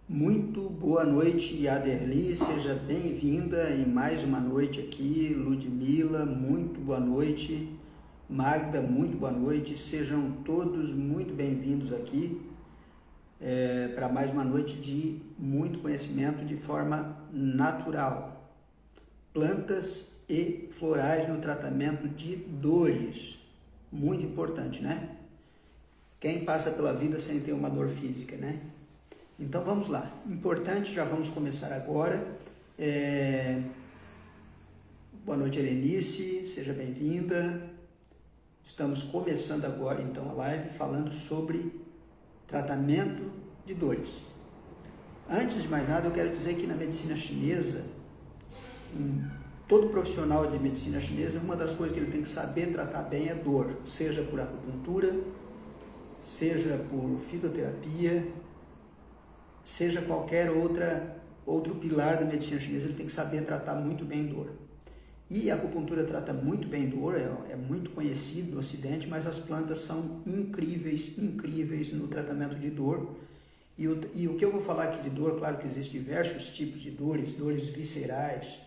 Muito boa noite, Aderli, seja bem-vinda em mais uma noite aqui. Ludmila, muito boa noite. Magda, muito boa noite. Sejam todos muito bem-vindos aqui para mais uma noite de muito conhecimento de forma natural. Plantas e florais no tratamento de dores. Muito importante, né? Quem passa pela vida sem ter uma dor física, né? Então vamos lá, importante, já vamos começar agora. Boa noite, Helenice, seja bem-vinda. Estamos começando agora então a live falando sobre tratamento de dores. Antes de mais nada, eu quero dizer que na medicina chinesa, todo profissional de medicina chinesa, uma das coisas que ele tem que saber tratar bem é dor, seja por acupuntura, seja por fitoterapia, seja qualquer outro pilar da medicina chinesa, ele tem que saber tratar muito bem dor. E a acupuntura trata muito bem dor, é muito conhecido no ocidente, mas as plantas são incríveis no tratamento de dor. E o que eu vou falar aqui de dor, claro que existem diversos tipos de dores, dores viscerais,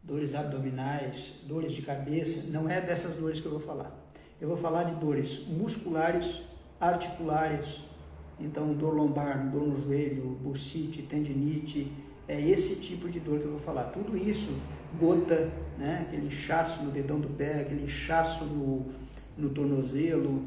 dores abdominais, dores de cabeça, não é dessas dores que eu vou falar. Eu vou falar de dores musculares, articulares. Então, dor lombar, dor no joelho, bursite, tendinite, é esse tipo de dor que eu vou falar. Tudo isso, gota, né? Aquele inchaço no dedão do pé, aquele inchaço no tornozelo,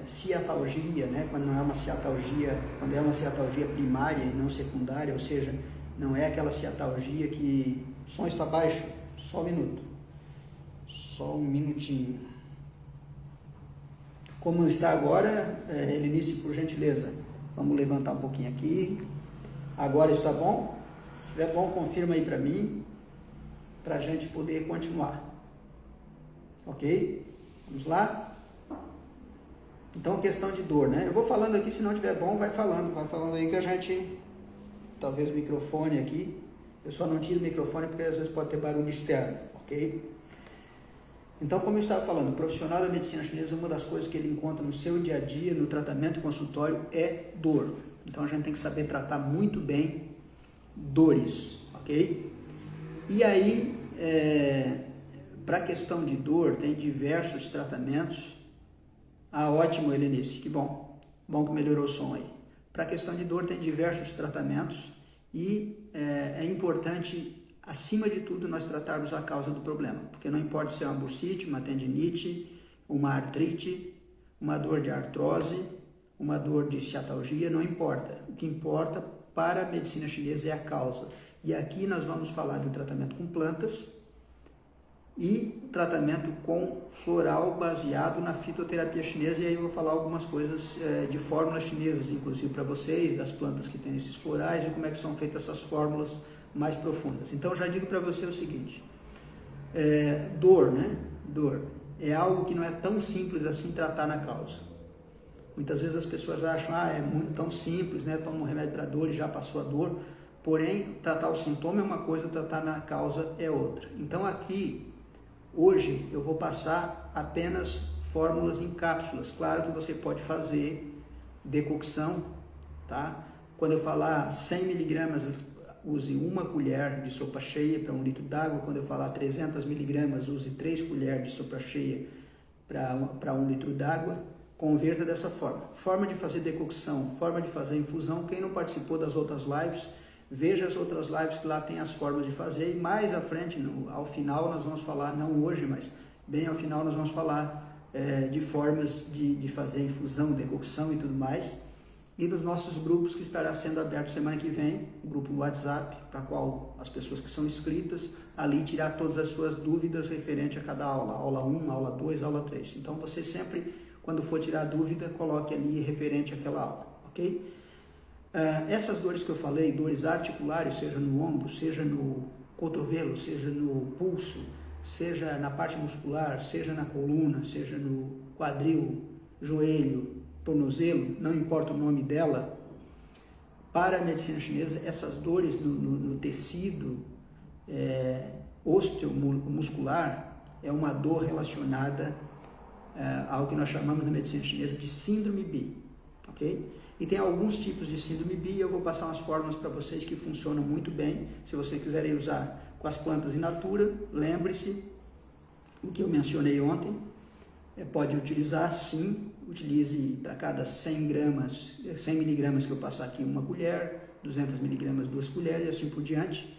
ciatalgia, né? Quando é uma ciatalgia primária e não secundária, ou seja, não é aquela ciatalgia que... O som está baixo, só um minuto, só um minutinho. Como está agora, Helenice, por gentileza, vamos levantar um pouquinho aqui. Agora está bom? Se estiver bom, confirma aí para mim, para a gente poder continuar. Ok? Vamos lá? Então, questão de dor, né? Eu vou falando aqui, se não estiver bom, vai falando aí que a gente, talvez o microfone aqui, eu só não tiro o microfone porque às vezes pode ter barulho externo, ok? Então, como eu estava falando, o profissional da medicina chinesa, uma das coisas que ele encontra no seu dia a dia, no tratamento consultório, é dor. Então, a gente tem que saber tratar muito bem dores, ok? E aí, para a questão de dor, tem diversos tratamentos. Ah, ótimo, Helenice, que bom. Bom que melhorou o som aí. Para a questão de dor, tem diversos tratamentos e é importante... Acima de tudo, nós tratarmos a causa do problema, porque não importa se é uma bursite, uma tendinite, uma artrite, uma dor de artrose, uma dor de ciatalgia, não importa. O que importa para a medicina chinesa é a causa. E aqui nós vamos falar do tratamento com plantas e tratamento com floral baseado na fitoterapia chinesa, e aí eu vou falar algumas coisas de fórmulas chinesas, inclusive para vocês, das plantas que têm esses florais e como é que são feitas essas fórmulas mais profundas. Então, já digo para você o seguinte, dor, né? Dor é algo que não é tão simples assim tratar na causa. Muitas vezes as pessoas acham, é muito tão simples, né? Toma um remédio para dor e já passou a dor. Porém, tratar o sintoma é uma coisa, tratar na causa é outra. Então, aqui, hoje, eu vou passar apenas fórmulas em cápsulas. Claro que você pode fazer decocção, tá? Quando eu falar 100 miligramas, use 1 colher de sopa cheia para 1 litro d'água. Quando eu falar 300 miligramas, use 3 colheres de sopa cheia para 1 litro d'água. Converta dessa forma. Forma de fazer decocção, forma de fazer infusão. Quem não participou das outras lives, veja as outras lives que lá tem as formas de fazer. E mais à frente, ao final, nós vamos falar, não hoje, mas bem ao final, nós vamos falar de formas de fazer infusão, decocção e tudo mais. E nos nossos grupos que estará sendo aberto semana que vem, o grupo no WhatsApp, para qual as pessoas que são inscritas, ali tirar todas as suas dúvidas referente a cada aula, aula 1, aula 2, aula 3. Então, você sempre, quando for tirar dúvida, coloque ali referente àquela aula, ok? Essas dores que eu falei, dores articulares, seja no ombro, seja no cotovelo, seja no pulso, seja na parte muscular, seja na coluna, seja no quadril, joelho, tornozelo, não importa o nome dela, para a medicina chinesa, essas dores no tecido osteomuscular é uma dor relacionada ao que nós chamamos na medicina chinesa de síndrome B, ok? E tem alguns tipos de síndrome BI, eu vou passar umas fórmulas para vocês que funcionam muito bem. Se vocês quiserem usar com as plantas in natura, lembre-se o que eu mencionei ontem. Pode utilizar, sim, utilize para cada 100 miligramas que eu passar aqui, 1 colher, 200 miligramas, 2 colheres e assim por diante.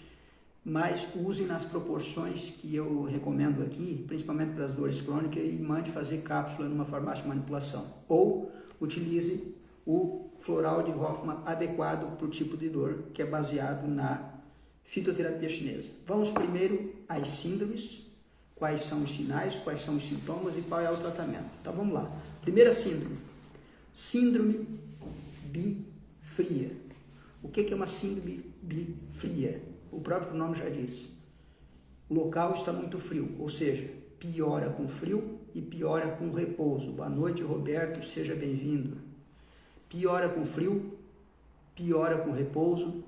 Mas use nas proporções que eu recomendo aqui, principalmente para as dores crônicas, e mande fazer cápsula numa farmácia de manipulação. Ou utilize o floral de Hoffmann adequado para o tipo de dor, que é baseado na fitoterapia chinesa. Vamos primeiro às síndromes, quais são os sinais, quais são os sintomas e qual é o tratamento. Então vamos lá. Primeira síndrome, síndrome bifria. O que é uma síndrome bifria? O próprio nome já diz. O local está muito frio, ou seja, piora com frio e piora com repouso. Boa noite, Roberto, seja bem-vindo. Piora com frio, piora com repouso,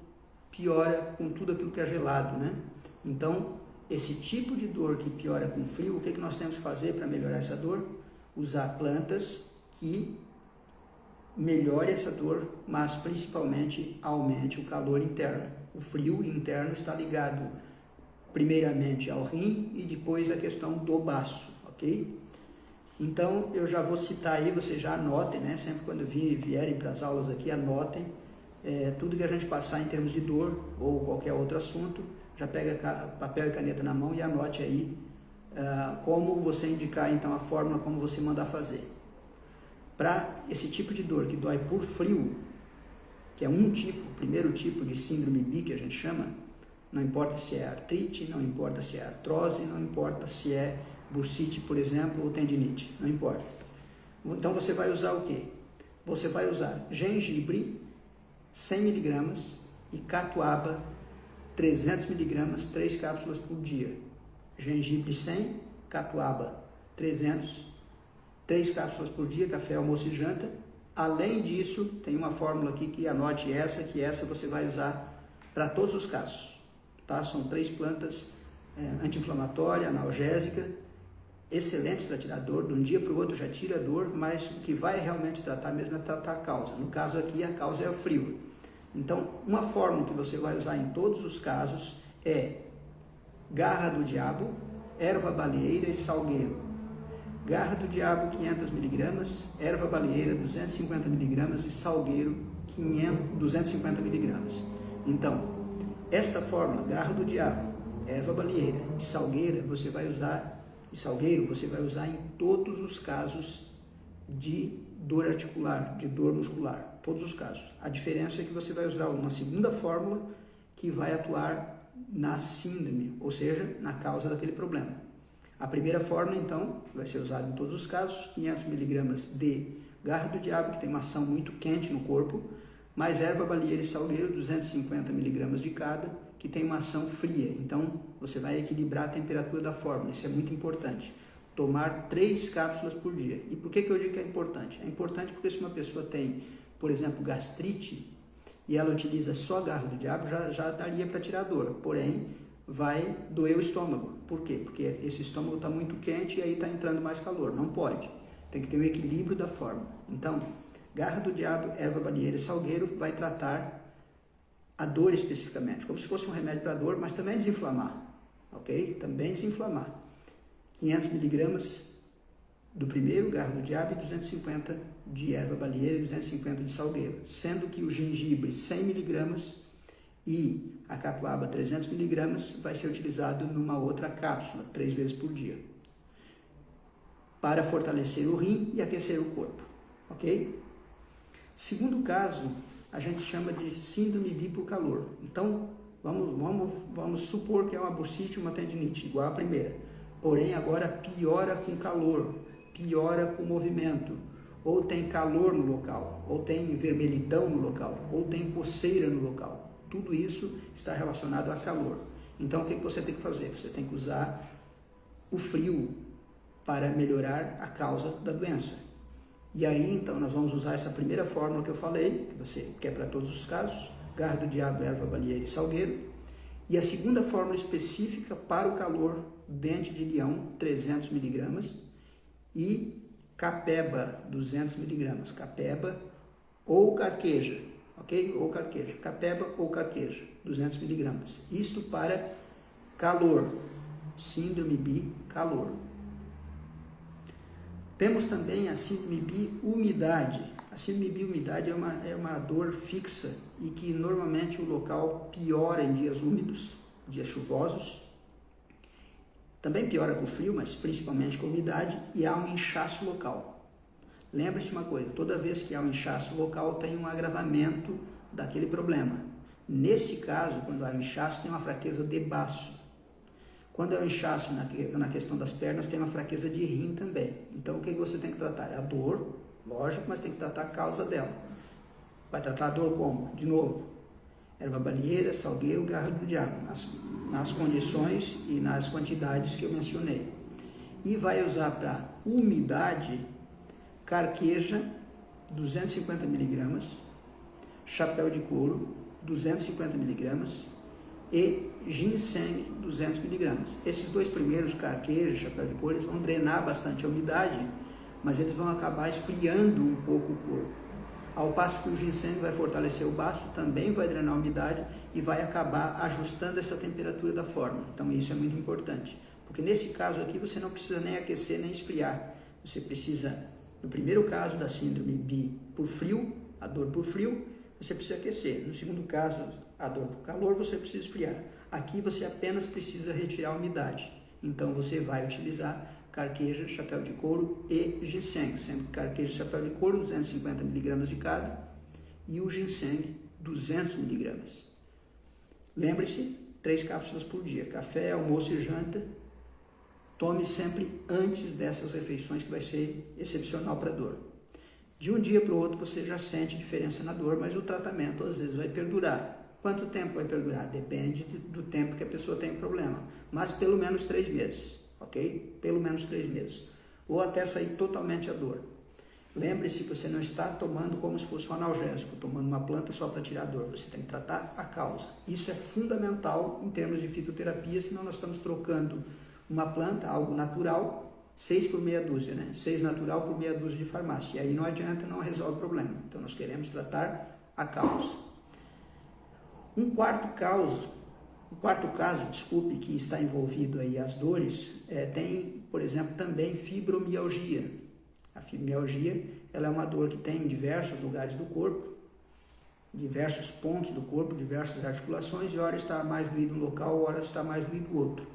piora com tudo aquilo que é gelado, né? Então, esse tipo de dor que piora com frio, o que nós temos que fazer para melhorar essa dor? Usar plantas que melhore essa dor, mas principalmente aumente o calor interno. O frio interno está ligado primeiramente ao rim e depois à questão do baço, ok? Então, eu já vou citar aí, vocês já anotem, né? Sempre quando vierem para as aulas aqui, anotem tudo que a gente passar em termos de dor ou qualquer outro assunto, já pega papel e caneta na mão e anote aí como você indicar, então, a fórmula, como você mandar fazer. Para esse tipo de dor que dói por frio, que é o primeiro tipo de síndrome BI que a gente chama, não importa se é artrite, não importa se é artrose, não importa se é bursite, por exemplo, ou tendinite, não importa. Então você vai usar o quê? Você vai usar gengibre 100 mg e catuaba 300 mg, 3 cápsulas por dia. Gengibre 100, catuaba 300, 3 cápsulas por dia, café, almoço e janta. Além disso, tem uma fórmula aqui que anote que essa você vai usar para todos os casos. Tá? São 3 plantas anti-inflamatória, analgésica, excelentes para tirar dor. De um dia para o outro já tira dor, mas o que vai realmente tratar mesmo é tratar a causa. No caso aqui, a causa é o frio. Então, uma fórmula que você vai usar em todos os casos é garra do diabo, erva baleeira e salgueiro. Garra do diabo 500 mg, erva baleeira 250 mg e salgueiro 250 mg. Então, esta fórmula, garra do diabo, erva baleeira e salgueiro, você vai usar em todos os casos de dor articular, de dor muscular, todos os casos. A diferença é que você vai usar uma segunda fórmula que vai atuar na síndrome, ou seja, na causa daquele problema. A primeira fórmula, então, vai ser usada em todos os casos, 500 mg de garra do diabo, que tem uma ação muito quente no corpo, mais erva baleeira e salgueiro, 250 mg de cada, que tem uma ação fria. Então, você vai equilibrar a temperatura da fórmula, isso é muito importante. Tomar 3 cápsulas por dia. E por que eu digo que é importante? É importante porque se uma pessoa tem, por exemplo, gastrite, e ela utiliza só garra do diabo, já daria para tirar dor, porém, vai doer o estômago. Por quê? Porque esse estômago está muito quente e aí está entrando mais calor. Não pode. Tem que ter o equilíbrio da fórmula. Então, garra do diabo, erva baleeira e salgueiro vai tratar a dor especificamente, como se fosse um remédio para dor, mas também desinflamar, ok? Também desinflamar. 500 mg do primeiro, garra do diabo, e 250 de erva baleeira e 250 de salgueiro, sendo que o gengibre 100 mg e a catuaba 300 mg vai ser utilizado numa outra cápsula, 3 vezes por dia, para fortalecer o rim e aquecer o corpo, ok? Segundo caso, a gente chama de síndrome BI por calor. Então, vamos supor que é uma bursite, uma tendinite, igual a primeira. Porém, agora piora com calor, piora com movimento. Ou tem calor no local, ou tem vermelhidão no local, ou tem coceira no local. Tudo isso está relacionado a calor. Então, o que você tem que fazer? Você tem que usar o frio para melhorar a causa da doença. E aí, então, nós vamos usar essa primeira fórmula que eu falei, que é para todos os casos, garra do diabo, erva baleeira e salgueiro. E a segunda fórmula específica para o calor, dente de leão, 300 mg, e capeba, 200 mg. Capeba, ou carqueja, ok? Ou carqueja, capeba ou carqueja, 200 miligramas. Isto para calor, síndrome bi, calor. Temos também a síndrome bi, umidade. A síndrome bi, umidade é uma dor fixa e que normalmente o local piora em dias úmidos, dias chuvosos. Também piora com o frio, mas principalmente com a umidade, e há um inchaço local. Lembre-se uma coisa, toda vez que há um inchaço local tem um agravamento daquele problema. Nesse caso, quando há um inchaço, tem uma fraqueza de baço. Quando é um inchaço na questão das pernas, tem uma fraqueza de rim também. Então, o que você tem que tratar? A dor, lógico, mas tem que tratar a causa dela. Vai tratar a dor como? De novo, erva balieira, salgueiro, garra do diabo, nas condições e nas quantidades que eu mencionei. E vai usar para umidade, carqueja, 250 miligramas, chapéu de couro, 250 miligramas, e ginseng 200 miligramas. Esses dois primeiros, carqueja, chapéu de couro, eles vão drenar bastante a umidade, mas eles vão acabar esfriando um pouco o corpo. Ao passo que o ginseng vai fortalecer o baço, também vai drenar a umidade e vai acabar ajustando essa temperatura da forma. Então isso é muito importante, porque nesse caso aqui você não precisa nem aquecer nem esfriar. Você precisa, no primeiro caso da síndrome bi por frio, a dor por frio, você precisa aquecer. No segundo caso, a dor por calor, você precisa esfriar. Aqui você apenas precisa retirar a umidade. Então você vai utilizar carqueja, chapéu de couro e ginseng, sendo que carqueja e chapéu de couro 250 miligramas de cada e o ginseng 200 miligramas. Lembre-se, 3 cápsulas por dia, café, almoço e janta. Tome sempre antes dessas refeições, que vai ser excepcional para a dor. De um dia para o outro você já sente diferença na dor, mas o tratamento às vezes vai perdurar. Quanto tempo vai perdurar? Depende do tempo que a pessoa tem problema, mas pelo menos 3 meses, ok? Pelo menos 3 meses, ou até sair totalmente a dor. Lembre-se que você não está tomando como se fosse um analgésico, tomando uma planta só para tirar a dor, você tem que tratar a causa. Isso é fundamental em termos de fitoterapia, senão nós estamos trocando uma planta, algo natural, 6 por meia dúzia, né? 6 natural por meia dúzia de farmácia. E aí não adianta, não resolve o problema. Então nós queremos tratar a causa. Um quarto caso, que está envolvido aí as dores, tem, por exemplo, também fibromialgia. A fibromialgia, ela é uma dor que tem em diversos lugares do corpo, diversos pontos do corpo, diversas articulações, e hora está mais doído um local, hora está mais doído outro.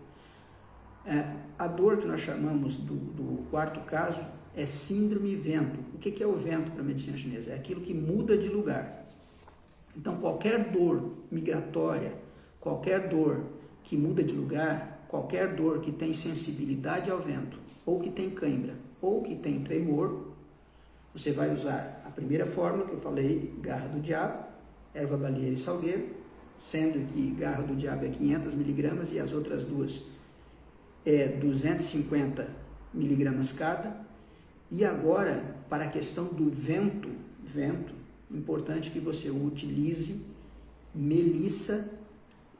A dor que nós chamamos do quarto caso é síndrome vento. O que é o vento para a medicina chinesa? É aquilo que muda de lugar. Então, qualquer dor migratória, qualquer dor que muda de lugar, qualquer dor que tem sensibilidade ao vento, ou que tem cãibra, ou que tem tremor, você vai usar a primeira fórmula que eu falei, garra do diabo, erva balieira e salgueiro, sendo que garra do diabo é 500 miligramas e as outras duas é 250 miligramas cada. E agora, para a questão do vento, importante que você utilize melissa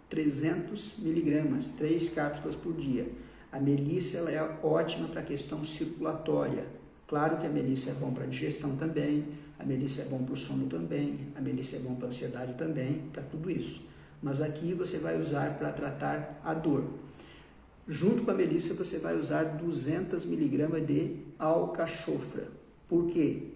300 miligramas, 3 cápsulas por dia. A melissa ela é ótima para a questão circulatória. Claro que a melissa é bom para a digestão também, a melissa é bom para o sono também, a melissa é bom para a ansiedade também, para tudo isso. Mas aqui você vai usar para tratar a dor. Junto com a melissa você vai usar 200 miligramas de alcachofra. Por quê?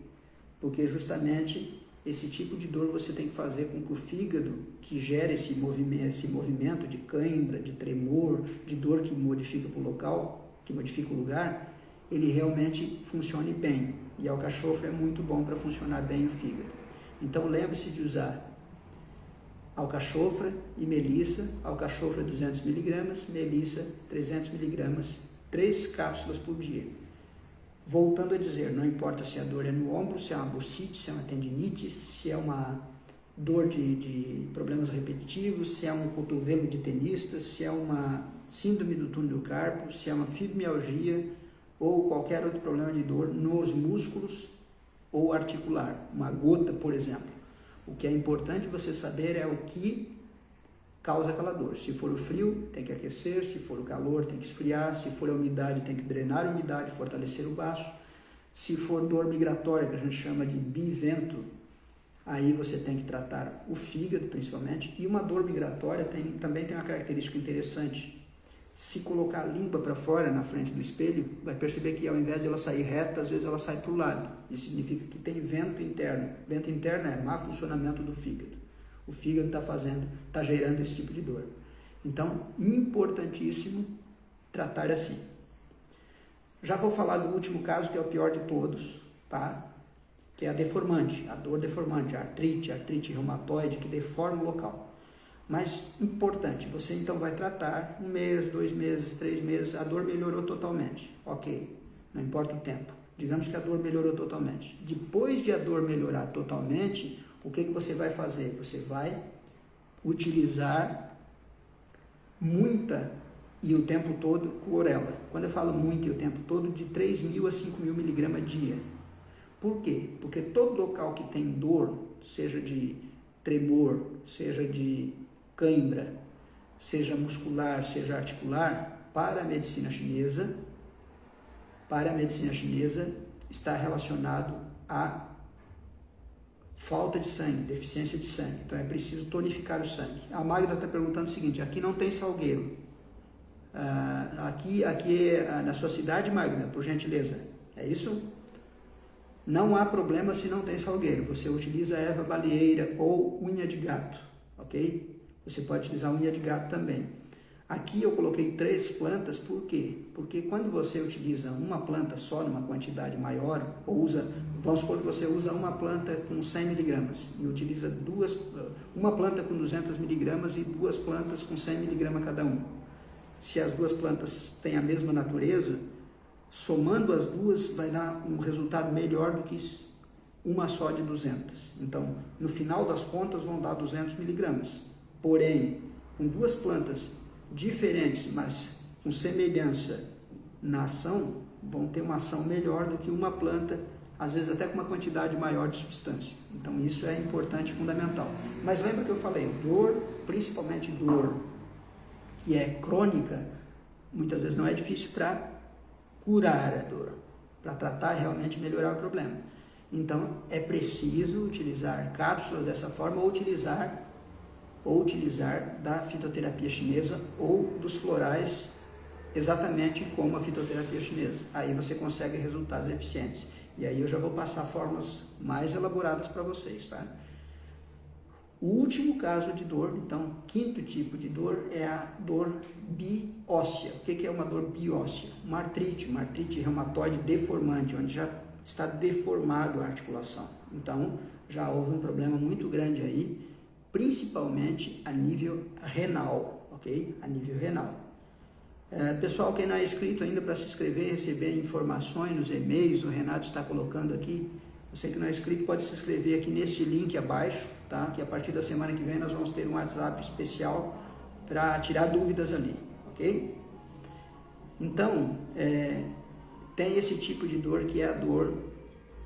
Porque justamente esse tipo de dor você tem que fazer com que o fígado, que gera esse movimento de cãibra, de tremor, de dor que modifica o local, que modifica o lugar, ele realmente funcione bem. E a alcachofra é muito bom para funcionar bem o fígado. Então lembre-se de usar alcachofra e melissa, alcachofra 200 miligramas, melissa 300 miligramas, 3 cápsulas por dia. Voltando a dizer, não importa se a dor é no ombro, se é uma bursite, se é uma tendinite, se é uma dor de problemas repetitivos, se é um cotovelo de tenista, se é uma síndrome do túnel do carpo, se é uma fibromialgia ou qualquer outro problema de dor nos músculos ou articular, uma gota, por exemplo. O que é importante você saber é o que causa aquela dor. Se for o frio, tem que aquecer, se for o calor, tem que esfriar, se for a umidade, tem que drenar a umidade, fortalecer o baço. Se for dor migratória, que a gente chama de bivento, Aí você tem que tratar o fígado, principalmente, e uma dor migratória também tem uma característica interessante. Se colocar a língua para fora na frente do espelho, vai perceber que ao invés de ela sair reta, às vezes ela sai para o lado. Isso significa que tem vento interno. Vento interno é má funcionamento do fígado. O fígado está gerando esse tipo de dor. Então, importantíssimo tratar assim. Já vou falar do último caso, que é o pior de todos, tá? Que é a deformante, a dor deformante, a artrite reumatoide, que deforma o local. Mas, importante, você então vai tratar 1 mês, 2 meses, 3 meses, a dor melhorou totalmente. Ok, não importa o tempo. Digamos que a dor melhorou totalmente. Depois de a dor melhorar totalmente, o que você vai fazer? Você vai utilizar muita e o tempo todo clorela. Quando eu falo muito e o tempo todo, de 3.000 a 5.000 miligramas dia. Por quê? Porque todo local que tem dor, seja de tremor, seja de cãibra, seja muscular, seja articular, para a medicina chinesa está relacionado a falta de sangue, deficiência de sangue. Então é preciso tonificar o sangue. A Magda está perguntando o seguinte: aqui não tem salgueiro. Aqui na sua cidade, Magda, por gentileza, é isso? Não há problema se não tem salgueiro. Você utiliza erva baleeira ou unha de gato, ok? Você pode utilizar unha de gato também. Aqui eu coloquei 3 plantas, por quê? Porque quando você utiliza uma planta só numa quantidade maior, ou vamos supor que você usa uma planta com 100 miligramas e utiliza uma planta com 200 miligramas e 2 plantas com 100 miligramas cada um. Se as 2 plantas têm a mesma natureza, somando as 2 vai dar um resultado melhor do que uma só de 200. Então, no final das contas, vão dar 200 miligramas. Porém, com 2 plantas diferentes, mas com semelhança na ação, vão ter uma ação melhor do que uma planta, às vezes até com uma quantidade maior de substância. Então, isso é importante, fundamental. Mas lembra que eu falei, dor, principalmente dor que é crônica, muitas vezes não é difícil para curar a dor, para tratar e realmente melhorar o problema. Então, é preciso utilizar cápsulas dessa forma ou utilizar da fitoterapia chinesa ou dos florais, exatamente como a fitoterapia chinesa. Aí você consegue resultados eficientes. E aí eu já vou passar formas mais elaboradas para vocês, tá? O último caso de dor, então, 5º tipo de dor, é a dor bióssea. O que é uma dor bióssea? Uma artrite reumatoide deformante, onde já está deformado a articulação. Então, já houve um problema muito grande aí, principalmente a nível renal, ok? A nível renal. Pessoal, quem não é inscrito ainda, para se inscrever e receber informações nos e-mails, o Renato está colocando aqui. Você que não é inscrito pode se inscrever aqui neste link abaixo, tá? Que a partir da semana que vem nós vamos ter um WhatsApp especial para tirar dúvidas ali, ok? Então, tem esse tipo de dor que é a dor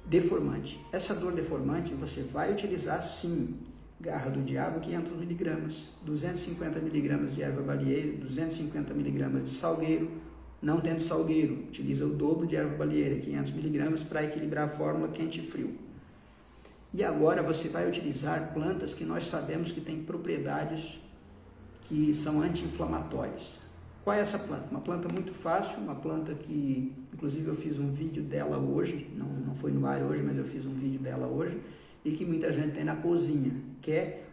deformante. Essa dor deformante você vai utilizar sim garra do diabo 500 miligramas, 250 miligramas de erva baleeira, 250 miligramas de salgueiro. Não tendo salgueiro, utiliza o dobro de erva baleeira, 500 miligramas, para equilibrar a fórmula quente e frio. E agora você vai utilizar plantas que nós sabemos que têm propriedades que são anti-inflamatórias. Qual é essa planta? Uma planta muito fácil, uma planta que, inclusive eu fiz um vídeo dela hoje, não foi no ar hoje, mas eu fiz um vídeo dela hoje, e que muita gente tem na cozinha, que é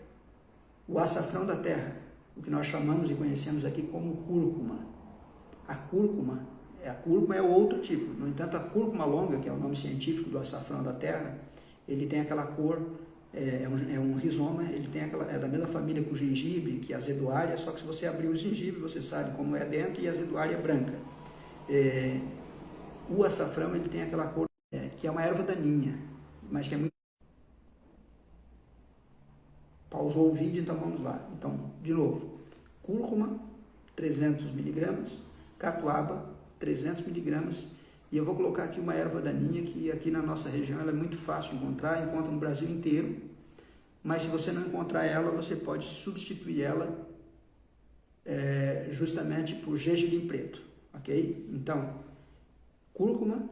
o açafrão da terra, o que nós chamamos e conhecemos aqui como cúrcuma. A cúrcuma é o outro tipo. No entanto, a cúrcuma longa, que é o nome científico do açafrão da terra, ele tem aquela cor, é um rizoma, ele tem é da mesma família que o gengibre, que é a azedoária, só que se você abrir o gengibre, você sabe como é dentro, e a azedoária é branca. O açafrão, ele tem aquela cor, que é uma erva daninha, mas que é muito... Pausou o vídeo, então vamos lá. Então, de novo, cúrcuma, 300 miligramas, catuaba, 300 miligramas, e eu vou colocar aqui uma erva daninha que aqui na nossa região ela é muito fácil de encontrar, encontra no Brasil inteiro, mas se você não encontrar ela, você pode substituir ela justamente por gergelim preto, ok? Então, cúrcuma,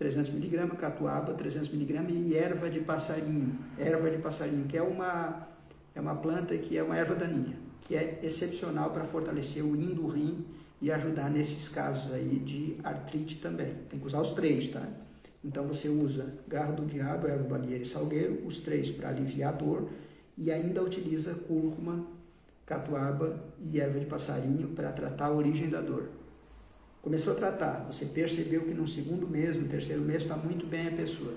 300 mg, catuaba 300 mg e erva de passarinho. Erva de passarinho, que é uma planta que é uma erva daninha, que é excepcional para fortalecer o rim do rim e ajudar nesses casos aí de artrite também. Tem que usar os três, tá? Então você usa garro do diabo, erva balieira e salgueiro, os três para aliviar a dor, e ainda utiliza cúrcuma, catuaba e erva de passarinho para tratar a origem da dor. Começou a tratar, você percebeu que no segundo mês, no terceiro mês está muito bem a pessoa.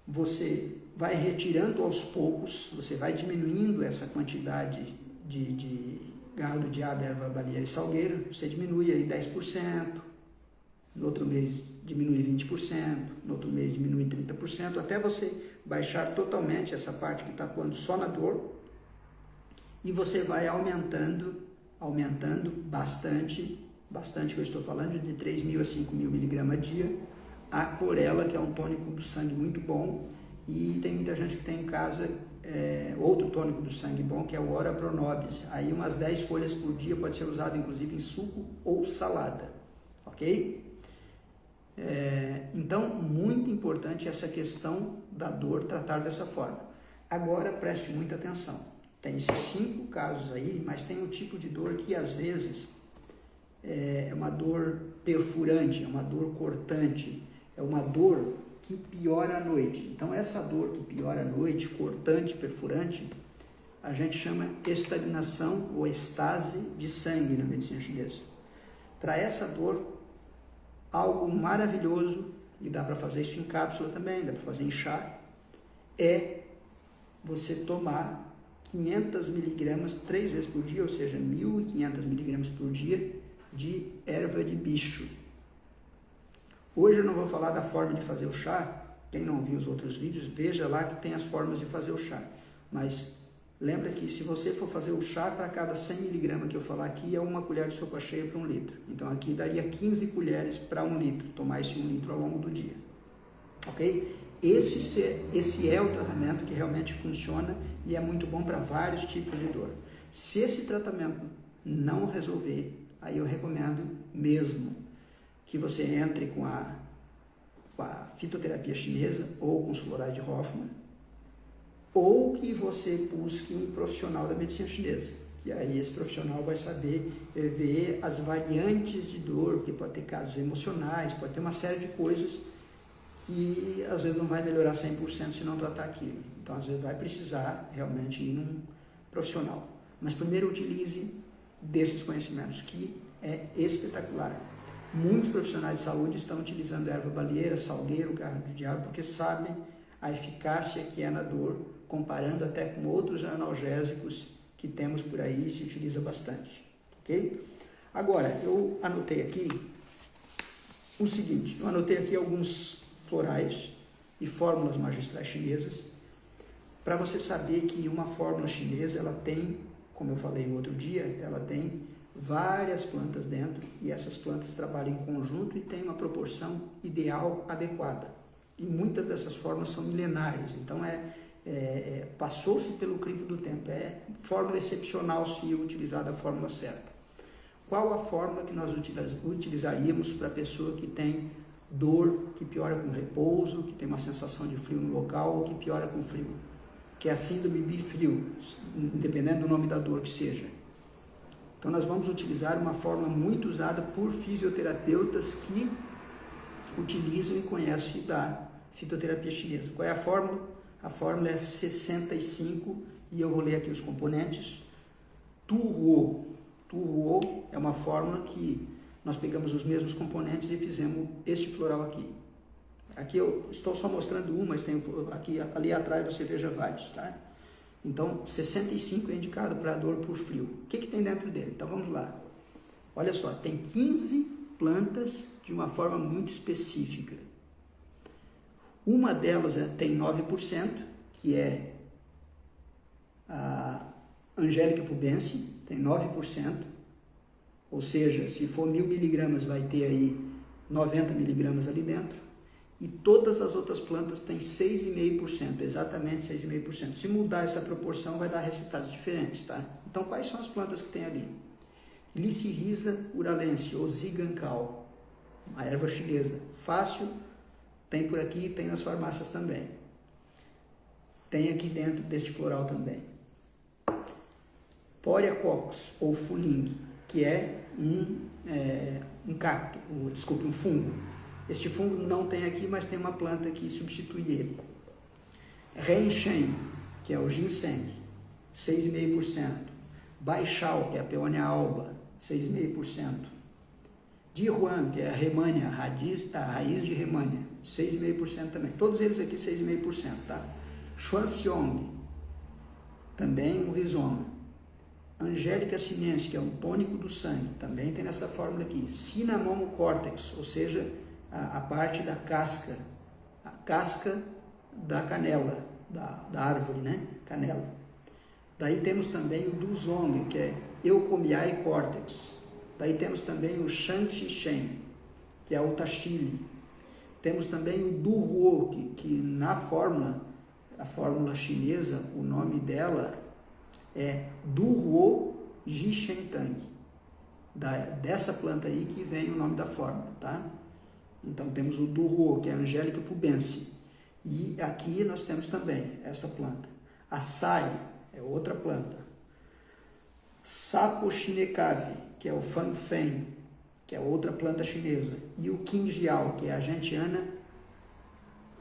Você vai retirando aos poucos, você vai diminuindo essa quantidade de garro do diabo, erva balieira e salgueiro, você diminui aí 10%, no outro mês diminui 20%, no outro mês diminui 30%, até você baixar totalmente essa parte que está atuando só na dor, e você vai aumentando bastante, que eu estou falando de 3.000 a 5.000 mg a dia, a clorela, que é um tônico do sangue muito bom, e tem muita gente que tem em casa outro tônico do sangue bom, que é o Ora Pronobis. Aí umas 10 folhas por dia pode ser usado inclusive em suco ou salada, ok? Então, muito importante essa questão da dor, tratar dessa forma. Agora, preste muita atenção. Tem esses 5 casos aí, mas tem um tipo de dor que às vezes é uma dor perfurante, é uma dor cortante, é uma dor que piora à noite. Então, essa dor que piora à noite, cortante, perfurante, a gente chama estagnação ou estase de sangue na medicina chinesa. Para essa dor, algo maravilhoso, e dá para fazer isso em cápsula também, dá para fazer em chá, é você tomar 500 mg 3 vezes por dia, ou seja, 1.500 mg por dia de erva de bicho. Hoje eu não vou falar da forma de fazer o chá, quem não viu os outros vídeos, veja lá que tem as formas de fazer o chá, mas lembra que se você for fazer o chá, para cada 100 mg que eu falar aqui, é 1 colher de sopa cheia para 1 litro. Então aqui daria 15 colheres para 1 litro, tomar esse 1 litro ao longo do dia. Ok? Esse é o tratamento que realmente funciona e é muito bom para vários tipos de dor. Se esse tratamento não resolver, aí eu recomendo mesmo que você entre com a fitoterapia chinesa ou com os florais de Hoffmann, ou que você busque um profissional da medicina chinesa, que aí esse profissional vai saber ver as variantes de dor, porque pode ter casos emocionais, pode ter uma série de coisas que às vezes não vai melhorar 100% se não tratar aquilo. Então, às vezes vai precisar realmente ir num profissional. Mas primeiro utilize desses conhecimentos, que é espetacular. Muitos profissionais de saúde estão utilizando erva balieira, salgueiro, garro do diabo, porque sabem a eficácia que é na dor, comparando até com outros analgésicos que temos por aí e se utiliza bastante, ok? Agora, eu anotei aqui o seguinte, eu anotei aqui alguns florais e fórmulas magistrais chinesas, para você saber que uma fórmula chinesa, ela tem, como eu falei outro dia, ela tem várias plantas dentro, e essas plantas trabalham em conjunto e tem uma proporção ideal, adequada. E muitas dessas fórmulas são milenares, então passou-se pelo crivo do tempo, é fórmula excepcional se utilizar da fórmula certa. Qual a fórmula que nós utilizaríamos para a pessoa que tem dor, que piora com repouso, que tem uma sensação de frio no local ou que piora com frio, que é a síndrome bifrio, independente do nome da dor que seja? Então nós vamos utilizar uma fórmula muito usada por fisioterapeutas que utilizam e conhecem da fitoterapia chinesa. Qual é a fórmula? A fórmula é 65, e eu vou ler aqui os componentes. Turuo é uma fórmula que nós pegamos os mesmos componentes e fizemos este floral aqui. Aqui eu estou só mostrando um, mas tem aqui, ali atrás você veja vários, tá? Então, 65 é indicado para dor por frio. O que tem dentro dele? Então, vamos lá. Olha só, tem 15 plantas de uma forma muito específica. Uma delas tem 9%, que é a Angélica pubense, tem 9%. Ou seja, se for 1.000 miligramas, vai ter aí 90 miligramas ali dentro. E todas as outras plantas têm 6,5%, exatamente 6,5%. Se mudar essa proporção, vai dar resultados diferentes, tá? Então, quais são as plantas que tem ali? Lycirrhiza uralense, ou zigancal. uma erva chinesa. Fácil, tem por aqui, tem nas farmácias também. Tem aqui dentro deste floral também. Poria-coccus, ou fuling, que é um cacto, um fungo. Este fungo não tem aqui, mas tem uma planta que substitui ele. Reinshen, que é o ginseng, 6,5%. Baixal, que é a peônia alba, 6,5%. Dihuan, que é a remânia, a raiz de remânia, 6,5% também. Todos eles aqui 6,5%, tá? Xuanxiong, também um rizoma. Angélica sinense, que é um tônico do sangue, também tem nessa fórmula aqui. Cinnamomum cortex, ou seja, a parte da casca, a casca da canela, da árvore, né? Canela. Daí temos também o Duzong, que é Eucomiae cortex. Daí temos também o Shanxishen, que é o Tachili. Temos também o Duhuo, que na fórmula, a fórmula chinesa, o nome dela é Duhuo Jishentang. Dessa planta aí que vem o nome da fórmula, tá? Então temos o Duhuo, que é a Angélica pubense. E aqui nós temos também essa planta. Açaí é outra planta. Sapo Shinekave, que é o Fangfeng, que é outra planta chinesa. E o Qingjiao, que é a gentiana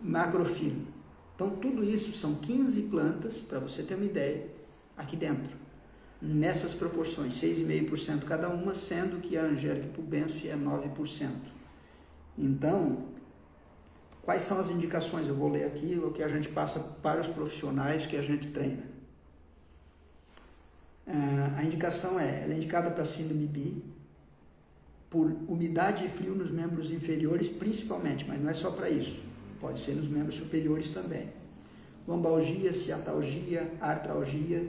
macrophylla. Então tudo isso são 15 plantas, para você ter uma ideia, aqui dentro. Nessas proporções, 6,5% cada uma, sendo que a Angélica pubense é 9%. Então, quais são as indicações? Eu vou ler aqui o que a gente passa para os profissionais que a gente treina. A indicação ela é indicada para síndrome BI, por umidade e frio nos membros inferiores principalmente, mas não é só para isso, pode ser nos membros superiores também. Lombalgia, ciatalgia, artralgia,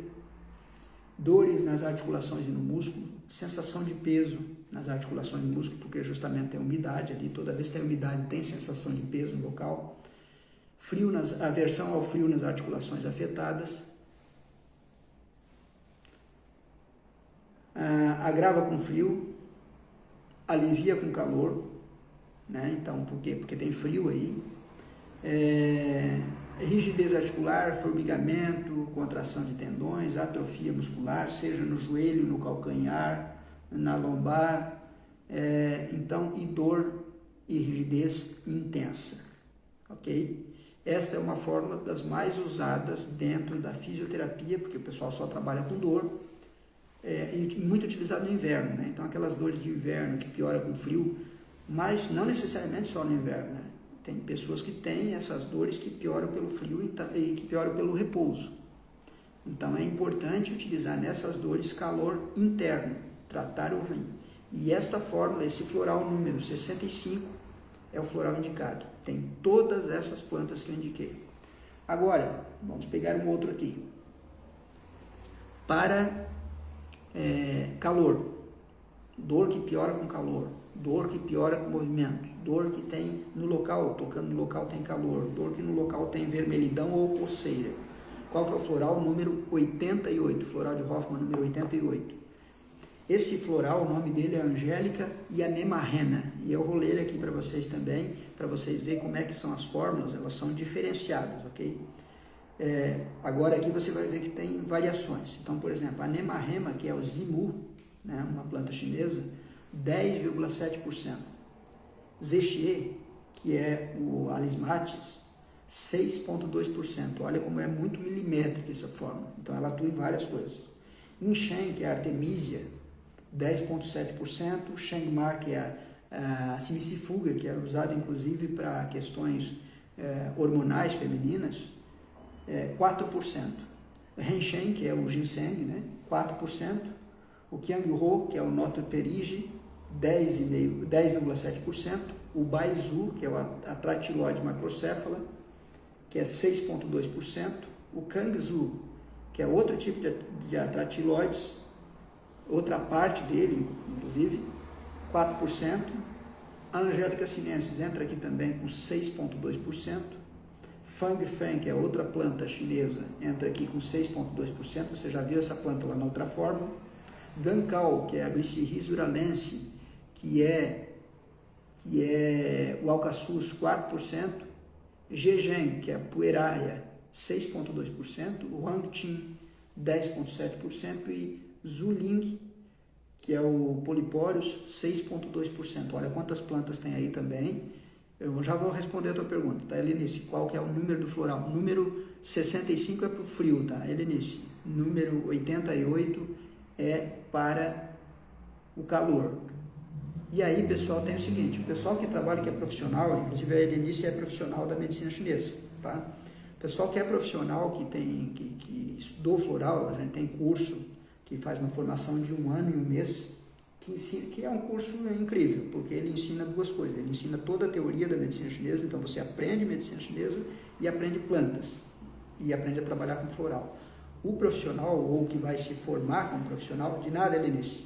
dores nas articulações e no músculo, sensação de peso nas articulações e no músculo, porque justamente tem umidade ali, toda vez que tem umidade tem sensação de peso no local, aversão ao frio nas articulações afetadas, agrava com frio, alivia com calor, né? Então, por quê? Porque tem frio aí, rigidez articular, formigamento, contração de tendões, atrofia muscular, seja no joelho, no calcanhar, na lombar, então, e dor e rigidez intensa, ok? Esta é uma fórmula das mais usadas dentro da fisioterapia, porque o pessoal só trabalha com dor, e muito utilizado no inverno, né? Então aquelas dores de inverno que piora com frio, mas não necessariamente só no inverno, né? Tem pessoas que têm essas dores que pioram pelo frio e que pioram pelo repouso. Então é importante utilizar nessas dores calor interno, tratar o rim. E esta fórmula, esse floral número 65, é o floral indicado. Tem todas essas plantas que eu indiquei. Agora, vamos pegar um outro aqui. Para calor, dor que piora com calor, dor que piora com movimento, dor que tem no local, tocando no local tem calor, dor que no local tem vermelhidão ou coceira. Qual que é o floral? Número 88, floral de Hoffmann número 88. Esse floral, o nome dele é Angélica Yanemarrena, e eu vou ler aqui para vocês também, para vocês verem como é que são as fórmulas, elas são diferenciadas, ok? Agora aqui você vai ver que tem variações. Então, por exemplo, a Nemarrema, que é o Zimu, né, uma planta chinesa, 10,7%. Zexie, que é o Alismatis, 6,2%. Olha como é muito milimétrica essa fórmula. Então, ela atua em várias coisas. Inshen, que é a Artemisia, 10,7%. Shengma, que é a Simicifuga, que é usada inclusive para questões hormonais femininas, 4%. Renshen, que é o ginseng, né? 4%. O Qianghuo, que é o Notoperige, 10,7%. O Baizu, que é a Tratiloide macrocéfala, que é 6,2%. O Kangzu, que é outro tipo de atratiloides, outra parte dele, inclusive, 4%. A Angélica sinensis entra aqui também com 6,2%. Fangfeng, que é outra planta chinesa, entra aqui com 6,2%. Você já viu essa planta lá na outra forma. Gankao, que é a Glycyrrhizia uralense, que é que é o alcaçuz 4%, Zhejiang, que é a puerária 6,2%, o Hangqin 10,7% e Zuling, que é o polipóreos 6,2%. Olha quantas plantas tem aí também. Eu já vou responder a tua pergunta, tá, Helenice? Qual que é o número do floral? Número 65 é para o frio, tá, Helenice? Número 88 é para o calor. E aí, pessoal, tem o seguinte, o pessoal que trabalha, que é profissional, inclusive a Helenice é profissional da medicina chinesa, tá? O pessoal que é profissional, que estudou floral, a gente tem curso que faz uma formação de 1 ano e 1 mês, que é um curso incrível, porque ele ensina duas coisas. Ele ensina toda a teoria da medicina chinesa, então você aprende medicina chinesa e aprende plantas, e aprende a trabalhar com floral. O profissional, ou que vai se formar como profissional, de nada, Helenice,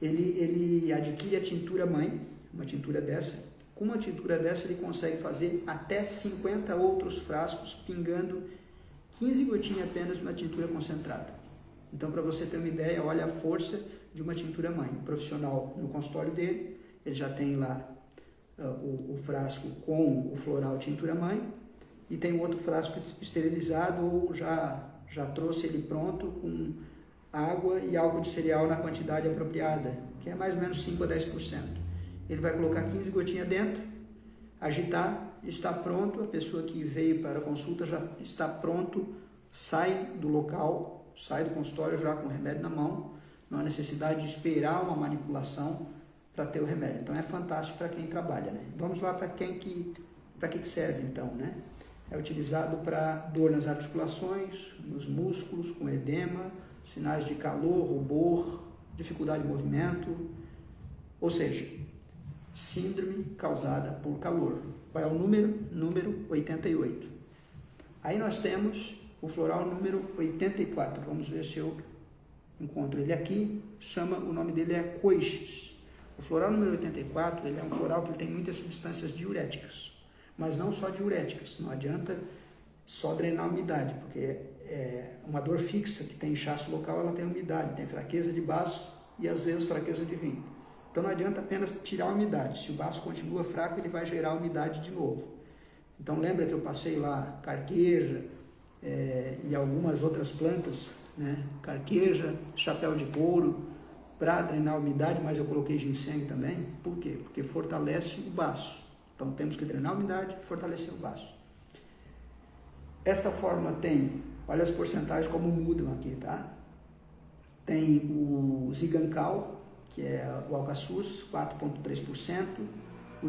ele adquire a tintura mãe, uma tintura dessa. Com uma tintura dessa ele consegue fazer até 50 outros frascos, pingando 15 gotinhas apenas de uma tintura concentrada. Então, para você ter uma ideia, olha a força de uma tintura mãe. O profissional, no consultório dele, ele já tem lá o frasco com o floral tintura mãe, e tem outro frasco esterilizado, ou já trouxe ele pronto com água e álcool de cereal na quantidade apropriada, que é mais ou menos 5 a 10%. Ele vai colocar 15 gotinhas dentro, agitar, está pronto, a pessoa que veio para a consulta já está pronto, sai do local, sai do consultório já com o remédio na mão, não há necessidade de esperar uma manipulação para ter o remédio. Então é fantástico para quem trabalha, né? Vamos lá para que serve então, né? É utilizado para dor nas articulações, nos músculos, com edema, sinais de calor, rubor, dificuldade de movimento, ou seja, síndrome causada por calor. Qual é o número? Número 88. Aí nós temos o floral número 84. Vamos ver se eu encontro ele aqui. O nome dele é Coixes. O floral número 84, ele é um floral que tem muitas substâncias diuréticas, mas não só diuréticas. Não adianta só drenar a umidade, porque uma dor fixa que tem inchaço local, ela tem umidade, tem fraqueza de baço e às vezes fraqueza de vinho. Então não adianta apenas tirar a umidade. Se o baço continua fraco, ele vai gerar umidade de novo. Então lembra que eu passei lá carqueja e algumas outras plantas, né? Carqueja, chapéu de couro, para drenar a umidade, mas eu coloquei ginseng também. Por quê? Porque fortalece o baço. Então temos que drenar a umidade e fortalecer o baço. Esta forma tem, olha as porcentagens como mudam aqui, tá? Tem o zigancal, que é o alcaçuz, 4,3%, o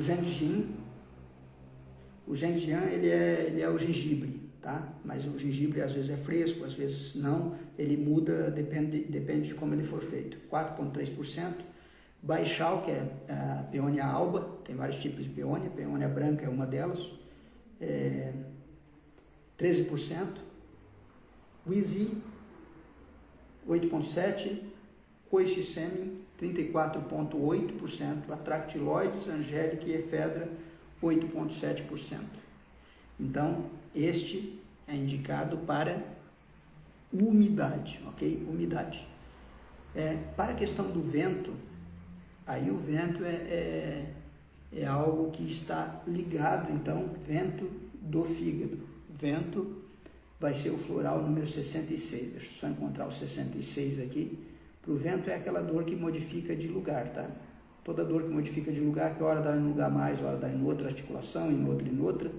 gengian, ele é o gengibre, tá? Mas o gengibre às vezes é fresco, às vezes não, ele muda, depende de como ele for feito, 4,3%, baixal, que é a peônia alba, tem vários tipos de peônia branca é uma delas, 13%, Wizi, 8,7%, Coixicemi, 34,8%, Atractiloides, Angélica e Efedra, 8,7%. Então, este é indicado para umidade, ok? Umidade. Para a questão do vento, aí o vento é algo que está ligado, então, vento do fígado. Vento vai ser o floral número 66. Deixa eu só encontrar o 66 aqui. Para o vento é aquela dor que modifica de lugar, tá? Toda dor que modifica de lugar, que hora dá em um lugar mais, hora dá em outra articulação, em outra,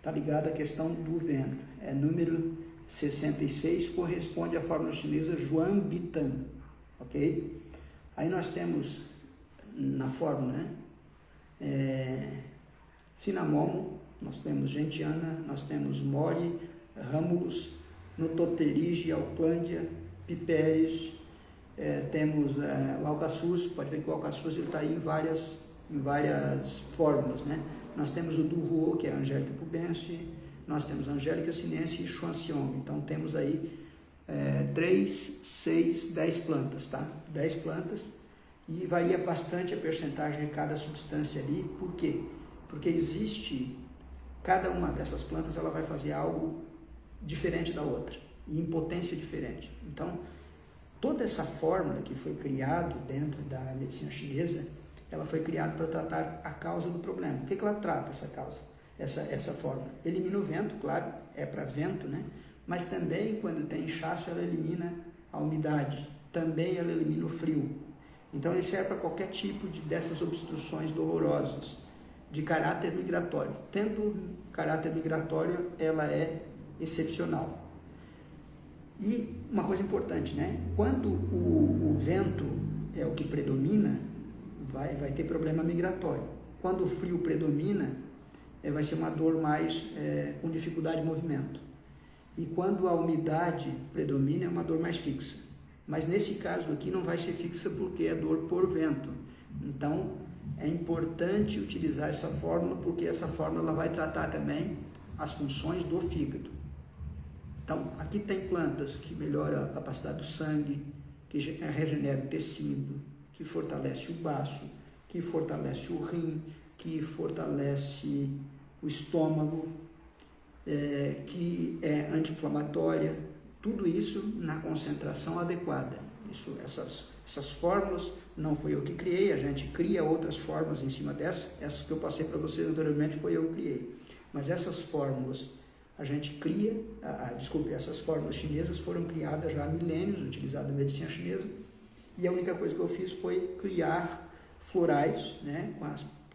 tá ligada à questão do vento. É número 66, corresponde à fórmula chinesa Juan Bitan, ok? Aí nós temos na fórmula, né? Cinamomo, nós temos gentiana, nós temos mori, râmulos, nototerige, alclândia, piperes, temos o alcaçuz. Pode ver que o alcaçuz está aí em várias fórmulas, né? Nós temos o duhuo, que é a Angélica pubense, nós temos a Angélica sinense e Xuanxiong. Então temos aí 3, 6, 10 plantas, tá? 10 plantas, e varia bastante a percentagem de cada substância ali. Por quê? Porque cada uma dessas plantas ela vai fazer algo diferente da outra, e em potência diferente. Então, toda essa fórmula que foi criada dentro da medicina chinesa, ela foi criada para tratar a causa do problema. O que ela trata, essa causa, essa fórmula? Elimina o vento, claro, é para vento, né? Mas também, quando tem inchaço, ela elimina a umidade, também ela elimina o frio. Então, ele serve para qualquer tipo dessas obstruções dolorosas, de caráter migratório. Tendo caráter migratório, ela é excepcional. E uma coisa importante, né? Quando o vento é o que predomina, vai ter problema migratório. Quando o frio predomina, vai ser uma dor mais com dificuldade de movimento. E quando a umidade predomina, é uma dor mais fixa. Mas nesse caso aqui não vai ser fixa porque é dor por vento. Então, é importante utilizar essa fórmula, porque essa fórmula ela vai tratar também as funções do fígado. Então, aqui tem plantas que melhoram a capacidade do sangue, que regenera o tecido, que fortalece o baço, que fortalece o rim, que fortalece o estômago, que é anti-inflamatória, tudo isso na concentração adequada. Essas fórmulas não foi eu que criei, a gente cria outras fórmulas em cima dessas, essas que eu passei para vocês anteriormente foi eu que criei. Mas essas fórmulas a gente cria, essas fórmulas chinesas foram criadas já há milênios, utilizadas na medicina chinesa, e a única coisa que eu fiz foi criar florais, né,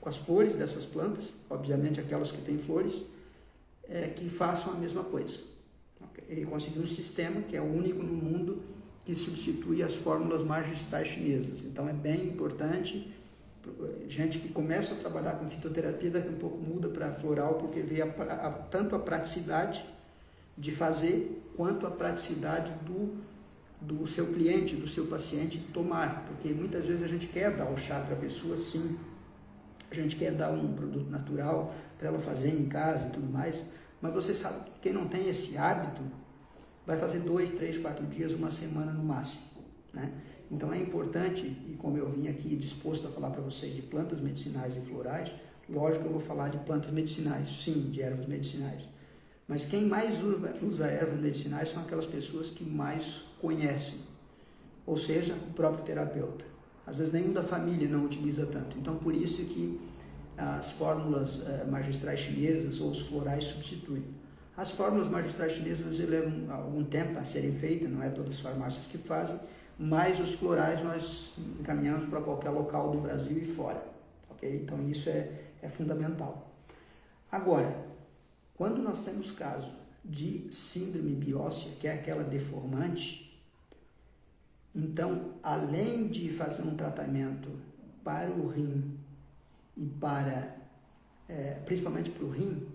com as flores dessas plantas, obviamente aquelas que têm flores, que façam a mesma coisa. Okay? E consegui um sistema que é o único no mundo que substitui as fórmulas magistrais chinesas. Então é bem importante, gente que começa a trabalhar com fitoterapia, daqui a um pouco muda para floral, porque vê tanto a praticidade de fazer, quanto a praticidade do seu cliente, do seu paciente tomar, porque muitas vezes a gente quer dar o chá para a pessoa, sim, a gente quer dar um produto natural para ela fazer em casa e tudo mais, mas você sabe que quem não tem esse hábito vai fazer 2, 3, 4 dias, uma semana no máximo, né? Então é importante, e como eu vim aqui disposto a falar para vocês de plantas medicinais e florais, lógico que eu vou falar de plantas medicinais, sim, de ervas medicinais, mas quem mais usa ervas medicinais são aquelas pessoas que mais conhecem, ou seja, o próprio terapeuta. Às vezes nenhum da família não utiliza tanto, então por isso que as fórmulas magistrais chinesas ou os florais substituem. As fórmulas magistrais chinesas levam algum tempo a serem feitas, não é todas as farmácias que fazem, mas os florais nós encaminhamos para qualquer local do Brasil e fora, ok? Então isso é fundamental. Agora, quando nós temos caso de síndrome biópsia, que é aquela deformante, então, além de fazer um tratamento para o rim e principalmente para o rim,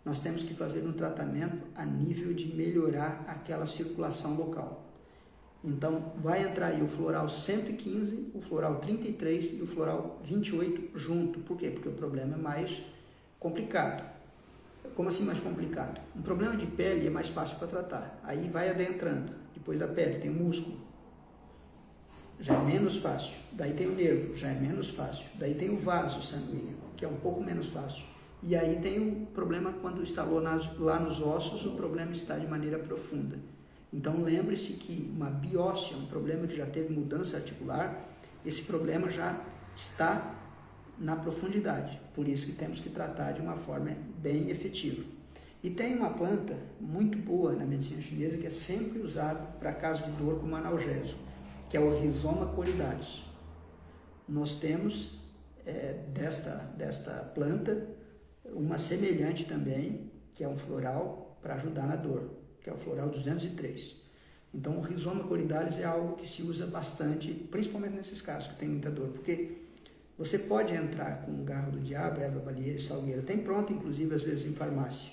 nós temos que fazer um tratamento a nível de melhorar aquela circulação local. Então, vai entrar aí o floral 115, o floral 33 e o floral 28 junto. Por quê? Porque o problema é mais complicado. Como assim mais complicado? Um problema de pele é mais fácil para tratar. Aí vai adentrando. Depois da pele tem o músculo, já é menos fácil. Daí tem o nervo, já é menos fácil. Daí tem o vaso sanguíneo, que é um pouco menos fácil. E aí tem o problema quando instalou lá nos ossos, o problema está de maneira profunda. Então lembre-se que uma biópsia, um problema que já teve mudança articular, esse problema já está na profundidade. Por isso que temos que tratar de uma forma bem efetiva. E tem uma planta muito boa na medicina chinesa que é sempre usada para casos de dor como analgésico, que é o Rhizoma coridalis. Nós temos desta planta uma semelhante também, que é um floral para ajudar na dor, que é o floral 203. Então o Rhizoma coridalis é algo que se usa bastante, principalmente nesses casos que tem muita dor, porque você pode entrar com o garro do diabo, erva balieira e salgueira, tem pronto inclusive às vezes em farmácia,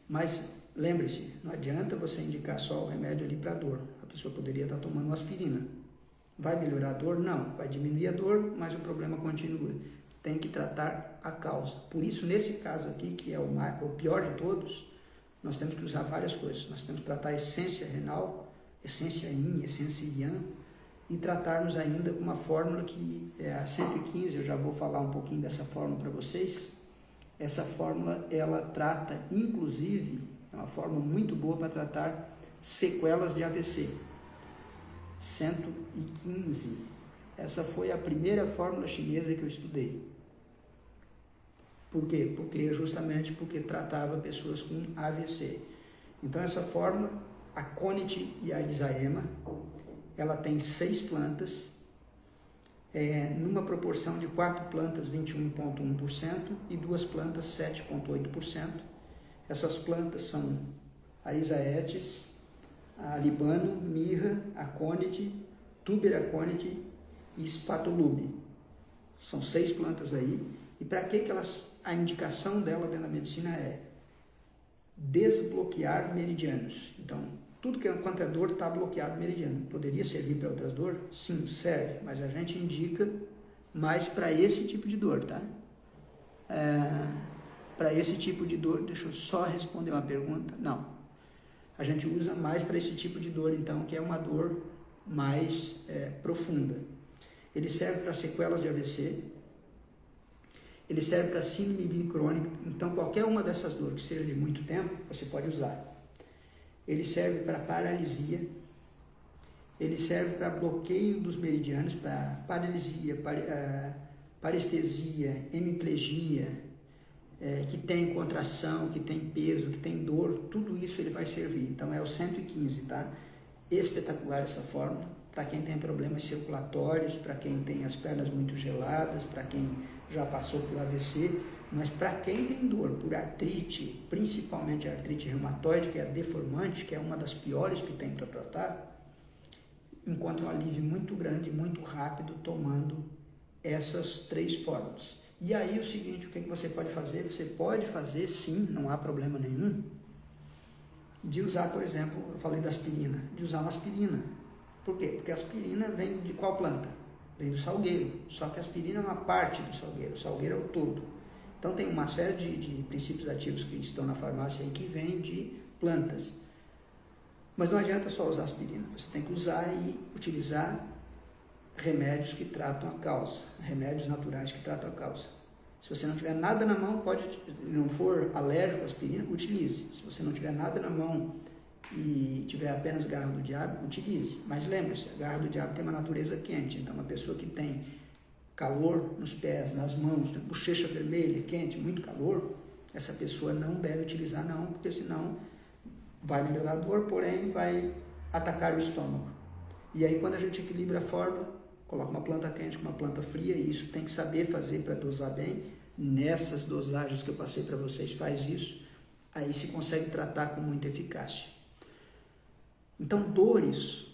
mas lembre-se, não adianta você indicar só o remédio ali para dor, a pessoa poderia estar tomando uma aspirina. Vai melhorar a dor? Não, vai diminuir a dor, mas o problema continua. Tem que tratar a causa. Por isso, nesse caso aqui, que é o pior de todos, nós temos que usar várias coisas. Nós temos que tratar a essência renal, essência yin, essência yang, e tratarmos ainda com uma fórmula que é a 115, eu já vou falar um pouquinho dessa fórmula para vocês. Essa fórmula, ela trata, inclusive, é uma fórmula muito boa para tratar sequelas de AVC. 115. Essa foi a primeira fórmula chinesa que eu estudei. Por quê? Justamente porque tratava pessoas com AVC. Então essa fórmula, a Conit e a Alisaema, ela tem 6 plantas, numa proporção de 4 plantas 21,1% e 2 plantas 7,8%. Essas plantas são a Isaetes, a Libano, Mirra, a Conit, Tuberaconit e Spatolube. São 6 plantas aí. E para que a indicação dela dentro da medicina é desbloquear meridianos. Então, tudo quanto é dor está bloqueado meridiano. Poderia servir para outras dores? Sim, serve, mas a gente indica mais para esse tipo de dor, tá? Para esse tipo de dor, deixa eu só responder uma pergunta. Não, a gente usa mais para esse tipo de dor, então, que é uma dor mais profunda. Ele serve para sequelas de AVC, ele serve para síndrome crônica, então qualquer uma dessas dores que seja de muito tempo, você pode usar. Ele serve para paralisia, ele serve para bloqueio dos meridianos, para paralisia, parestesia, hemiplegia, que tem contração, que tem peso, que tem dor, tudo isso ele vai servir. Então é o 115, tá? Espetacular essa fórmula, para quem tem problemas circulatórios, para quem tem as pernas muito geladas, para quem já passou por AVC, mas para quem tem dor por artrite, principalmente a artrite reumatoide, que é a deformante, que é uma das piores que tem para tratar, encontra um alívio muito grande, muito rápido, tomando essas 3 fórmulas. E aí o seguinte, o que você pode fazer? Você pode fazer, sim, não há problema nenhum, de usar, por exemplo, eu falei da aspirina, de usar uma aspirina. Por quê? Porque a aspirina vem de qual planta? Vem do salgueiro, só que a aspirina é uma parte do salgueiro, o salgueiro é o todo. Então tem uma série de princípios ativos que estão na farmácia aí que vêm de plantas. Mas não adianta só usar aspirina, você tem que usar e utilizar remédios que tratam a causa, remédios naturais que tratam a causa. Se você não tiver nada na mão, não for alérgico à aspirina, utilize. Se você não tiver nada na mão e tiver apenas garra do diabo, utilize. Mas lembre-se, a garra do diabo tem uma natureza quente, então uma pessoa que tem calor nos pés, nas mãos, bochecha vermelha, quente, muito calor, essa pessoa não deve utilizar não, porque senão vai melhorar a dor, porém vai atacar o estômago. E aí quando a gente equilibra a fórmula, coloca uma planta quente com uma planta fria, e isso tem que saber fazer para dosar bem. Nessas dosagens que eu passei para vocês, faz isso, aí se consegue tratar com muita eficácia. Então dores,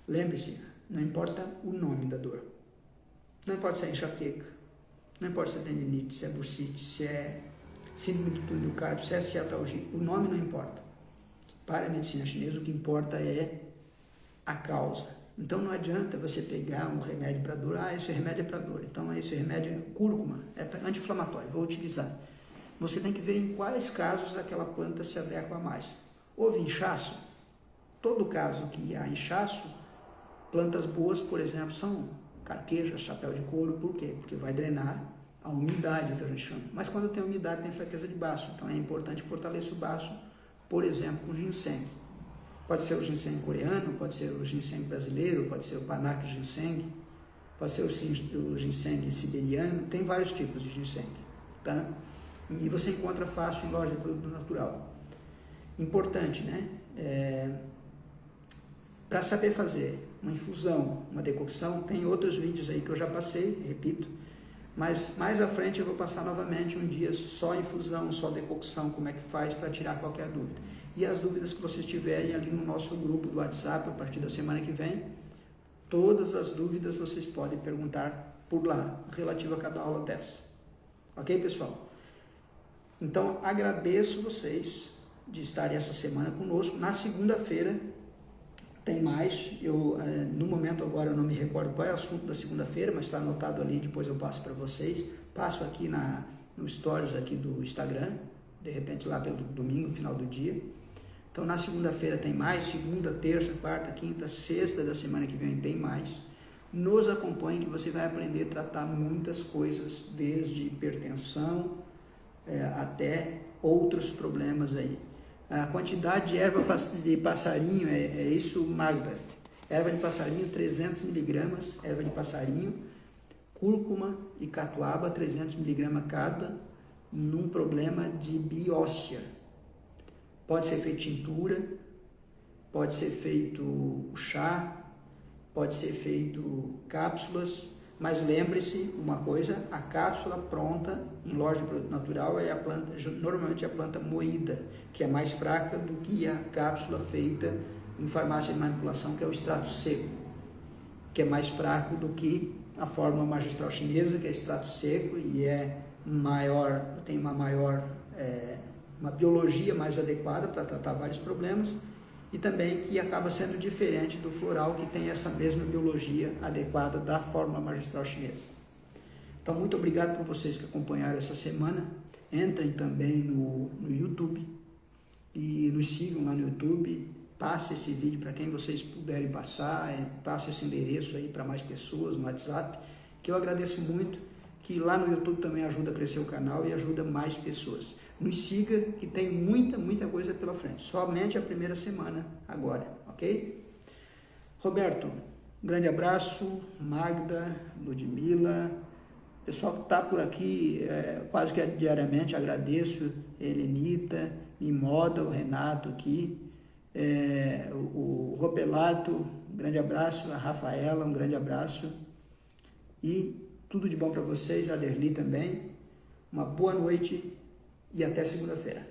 lembre-se, não importa o nome da dor. Não importa se é enxaqueca, não importa se é tendinite, se é bursite, se é síndrome do túnel do carpo, se é ciatalgia, o nome não importa. Para a medicina chinesa, o que importa é a causa. Então não adianta você pegar um remédio para dor, esse remédio é para dor, então esse remédio é cúrcuma, é anti-inflamatório, vou utilizar. Você tem que ver em quais casos aquela planta se adequa mais. Houve inchaço? Todo caso que há inchaço, plantas boas, por exemplo, são carqueja, chapéu de couro. Por quê? Porque vai drenar a umidade, que a gente chama. Mas quando tem umidade, tem fraqueza de baço. Então é importante fortalecer o baço, por exemplo, com ginseng. Pode ser o ginseng coreano, pode ser o ginseng brasileiro, pode ser o panac ginseng, pode ser o ginseng siberiano, tem vários tipos de ginseng, tá? E você encontra fácil em loja de produto natural. Importante, né? Para saber fazer uma infusão, uma decocção, tem outros vídeos aí que eu já passei, repito, mas mais à frente eu vou passar novamente um dia só infusão, só decocção, como é que faz para tirar qualquer dúvida. E as dúvidas que vocês tiverem ali no nosso grupo do WhatsApp, a partir da semana que vem, todas as dúvidas vocês podem perguntar por lá, relativo a cada aula dessa. Ok, pessoal? Então, agradeço vocês de estarem essa semana conosco. Na segunda-feira tem mais. No momento agora eu não me recordo qual é o assunto da segunda-feira, mas está anotado ali, depois eu passo para vocês. Passo aqui no stories aqui do Instagram, de repente lá pelo domingo, final do dia. Então na segunda-feira tem mais, segunda, terça, quarta, quinta, sexta da semana que vem tem mais. Nos acompanhe que você vai aprender a tratar muitas coisas, desde hipertensão até outros problemas aí. A quantidade de erva de passarinho, é isso, Magda? Erva de passarinho, 300 miligramas, erva de passarinho, cúrcuma e catuaba, 300 miligramas cada, num problema de biópsia. Pode ser feito tintura, pode ser feito chá, pode ser feito cápsulas, mas lembre-se uma coisa, a cápsula pronta em loja de produto natural é a planta, normalmente a planta moída, que é mais fraca do que a cápsula feita em farmácia de manipulação, que é o extrato seco, que é mais fraco do que a fórmula magistral chinesa, que é extrato seco e é maior, tem uma biologia mais adequada para tratar vários problemas, e também que acaba sendo diferente do floral, que tem essa mesma biologia adequada da fórmula magistral chinesa. Então, muito obrigado por vocês que acompanharam essa semana. Entrem também no YouTube e nos sigam lá no YouTube. Passe esse vídeo para quem vocês puderem passar, passe esse endereço aí para mais pessoas no WhatsApp, que eu agradeço muito, que lá no YouTube também ajuda a crescer o canal e ajuda mais pessoas. Nos siga, que tem muita coisa pela frente. Somente a primeira semana agora, ok? Roberto, um grande abraço. Magda, Ludmila, pessoal que está por aqui quase que diariamente, agradeço. Helenita, Mimoda, o Renato aqui, o Robelato, um grande abraço. A Rafaela, um grande abraço. E tudo de bom para vocês, a Derli também. Uma boa noite. E até segunda-feira.